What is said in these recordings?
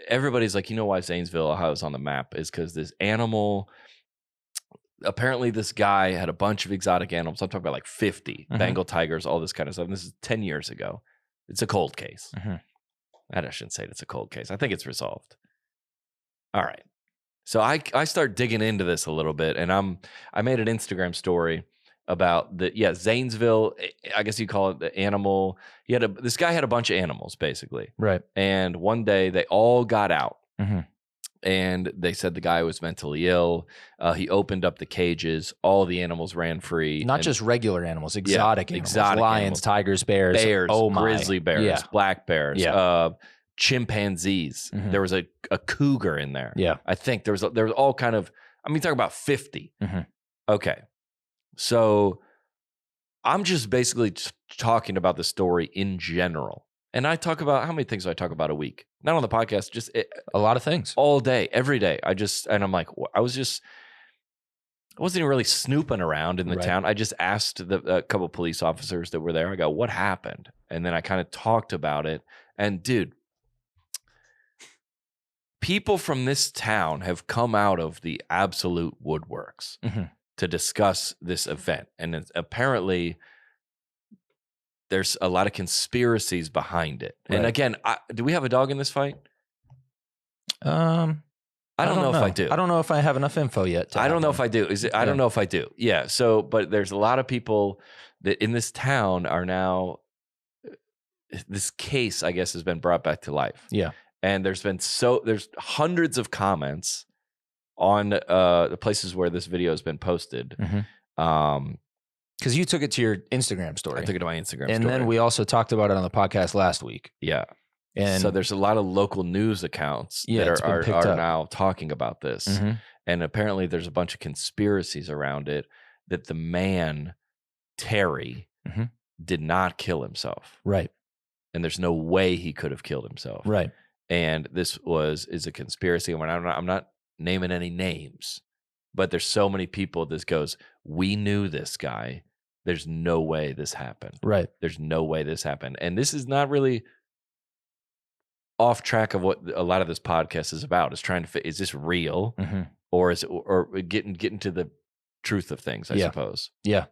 everybody's like, you know why Zanesville, Ohio is on the map is because this animal. Apparently, this guy had a bunch of exotic animals. I'm talking about like 50 Bengal tigers, all this kind of stuff. And this is 10 years ago. It's a cold case. I shouldn't say it's a cold case. I think it's resolved. All right. So I start digging into this a little bit, and I made an Instagram story about Zanesville. I guess you call it the animal. This guy had a bunch of animals basically, right? And one day they all got out. And they said the guy was mentally ill. He opened up the cages. All the animals ran free. Not just regular animals, exotic animals. Lions, animals. Tigers, bears. Grizzly bears, black bears, chimpanzees. There was a cougar in there. Yeah. I think there was all kind of, talk about 50. Okay. So I'm just basically talking about the story in general. And I talk about, how many things do I talk about a week? Not on the podcast, just a lot of things. All day, every day. I'm like, I wasn't even really snooping around in the town. I just asked a couple police officers that were there. I go, what happened? And then I kind of talked about it. And dude, people from this town have come out of the absolute woodworks to discuss this event. And apparently there's a lot of conspiracies behind it. And again, do we have a dog in this fight? I don't know if I do. I don't know if I have enough info yet. I don't know if I do. I don't know if I do. Yeah. So, but there's a lot of people that in this town are now, this case, I guess, has been brought back to life. Yeah. And there's hundreds of comments on the places where this video has been posted. Because you took it to your Instagram story. I took it to my Instagram story. And then we also talked about it on the podcast last week. Yeah. And so there's a lot of local news accounts that are now talking about this. And apparently there's a bunch of conspiracies around it that the man, Terry, did not kill himself. Right. And there's no way he could have killed himself. Right. And this is a conspiracy. And I'm not naming any names, but there's so many people this goes, we knew this guy. There's no way this happened. Right. There's no way this happened. And this is not really off track of what a lot of this podcast is about. Is trying to is this real or is it, or getting to the truth of things, I suppose. Yeah.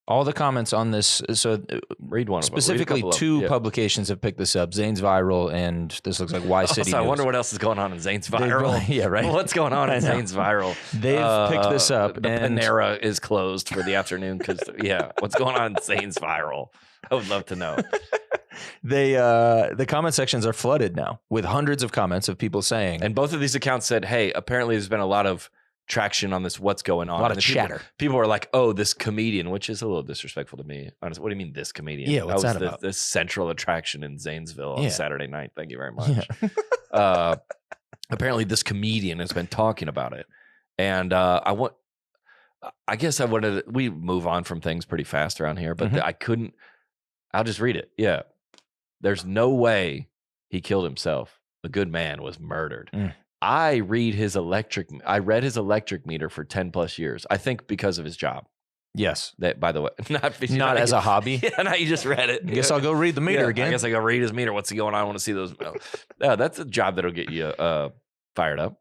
All the comments on this, so read one specifically of them. Two publications have picked this up, Zane's Viral and this looks like Y City News. I wonder what else is going on in Zane's Viral. Yeah, right. What's going on in Zane's Viral? They've picked this up. The Panera is closed for the afternoon because, what's going on in Zane's Viral? I would love to know. The comment sections are flooded now with hundreds of comments of people saying. And both of these accounts said, hey, apparently there's been a lot of traction on this, what's going on. A lot of chatter. People are like, oh, this comedian, which is a little disrespectful to me. Honestly, what do you mean this comedian? Yeah, what's that about? The central attraction in Zanesville on Saturday night. Thank you very much. Yeah. Apparently this comedian has been talking about it. And we move on from things pretty fast around here, but I'll just read it. Yeah. There's no way he killed himself. The good man was murdered. I read his electric meter for 10 plus years. I think because of his job. Yes. That, by the way, not as a hobby. Yeah, no, you just read it. I guess I'll go read the meter again. I guess I go read his meter. What's going on? I want to see those. That's a job that'll get you fired up.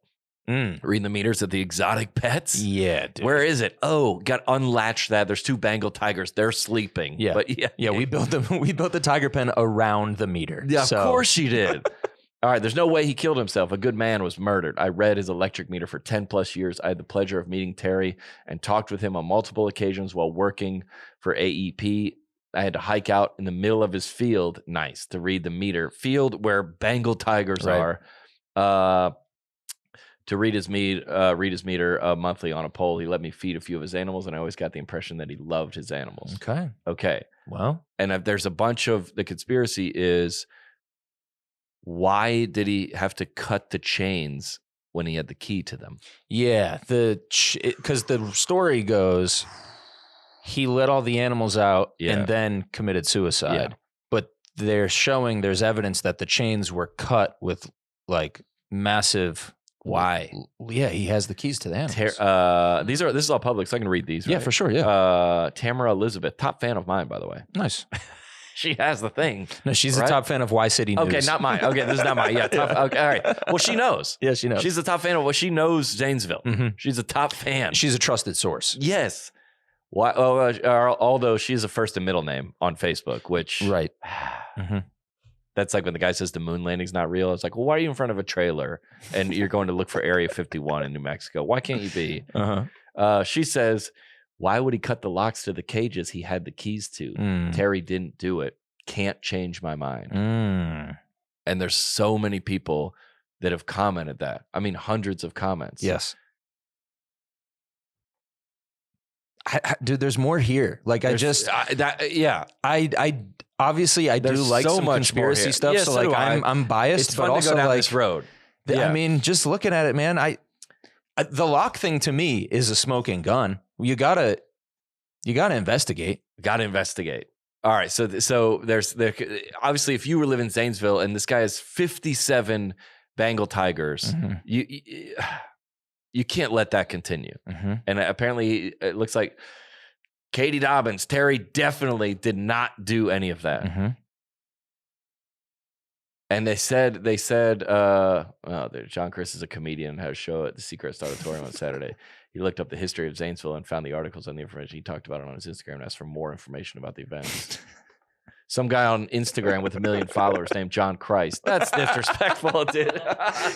Reading the meters of the exotic pets. Yeah, dude. Where is it? Oh, got unlatched that. There's 2 Bengal tigers. They're sleeping. Yeah. But we built them. We built the tiger pen around the meter. Yeah, of course you did. All right, there's no way he killed himself. A good man was murdered. I read his electric meter for 10 plus years. I had the pleasure of meeting Terry and talked with him on multiple occasions while working for AEP. I had to hike out in the middle of his field, to read the meter. Field where Bengal tigers are, to read his meter monthly on a pole. He let me feed a few of his animals, and I always got the impression that he loved his animals. Okay. Well, and there's a bunch of, the conspiracy is, why did he have to cut the chains when he had the key to them? Yeah, because the story goes, he let all the animals out and then committed suicide. Yeah. But there's evidence that the chains were cut with like massive. Why? Yeah, he has the keys to the animals. This is all public, so I can read these. Yeah, right? for sure. Yeah. Tamara Elizabeth, top fan of mine, by the way. Nice. she has the thing. No, she's right? a top fan of Y City News. Okay, not mine. Okay, this is not mine. Yeah, top, okay, all right. Well, she knows. Yeah, she knows. She's a top fan of. Well, she knows Zanesville. Mm-hmm. She's a top fan. She's a trusted source. Yes. Why? Although she is a first and middle name on Facebook, which right. That's like when the guy says the moon landing's not real. It's like, well, why are you in front of a trailer and you're going to look for Area 51 in New Mexico? Why can't you be? She says, why would he cut the locks to the cages he had the keys to? Terry didn't do it. Can't change my mind. And there's so many people that have commented that. I mean, hundreds of comments. Yes. Dude, there's more here. Like I obviously I do like so some much conspiracy stuff. Yeah, so like I'm biased, it's but fun also to go down like this road. I mean, just looking at it, man, the lock thing to me is a smoking gun. You gotta investigate. Gotta investigate. All right. So there's obviously if you were living in Zanesville and this guy has 57 Bengal tigers, you can't let that continue. And apparently it looks like Katie Dobbins, Terry definitely did not do any of that. And they said, John Crist is a comedian, had a show at the Seacrest Auditorium on Saturday. He looked up the history of Zanesville and found the articles and the information. He talked about it on his Instagram and asked for more information about the event. Some guy on Instagram with 1 million followers named John Crist. That's disrespectful, dude.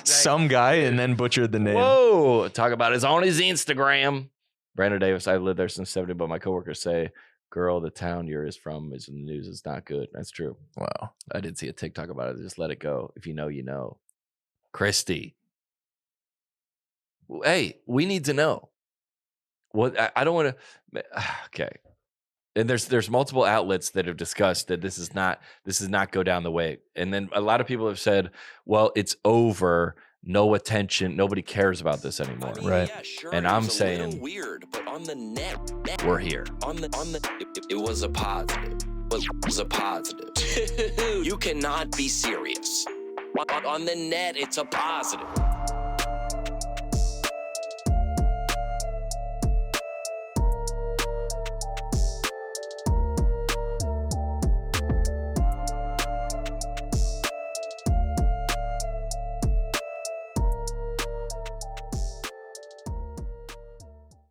Some guy and then butchered the name. Whoa. Talk about it's on his Instagram. Brandon Davis, I've lived there since 70, but my coworkers say, girl, the town you're from is in the news. It's not good. That's true. Wow. I did see a TikTok about it. Just let it go. If you know, you know. Christy. Hey, we need to know. What I don't want to. Okay. And there's multiple outlets that have discussed that this is not go down the way. And then a lot of people have said, well, it's over. No attention. Nobody cares about this anymore. Right. Yeah, sure, and I'm saying weird, but on the net, we're here. It was a positive. It was a positive. You cannot be serious. On the net, it's a positive.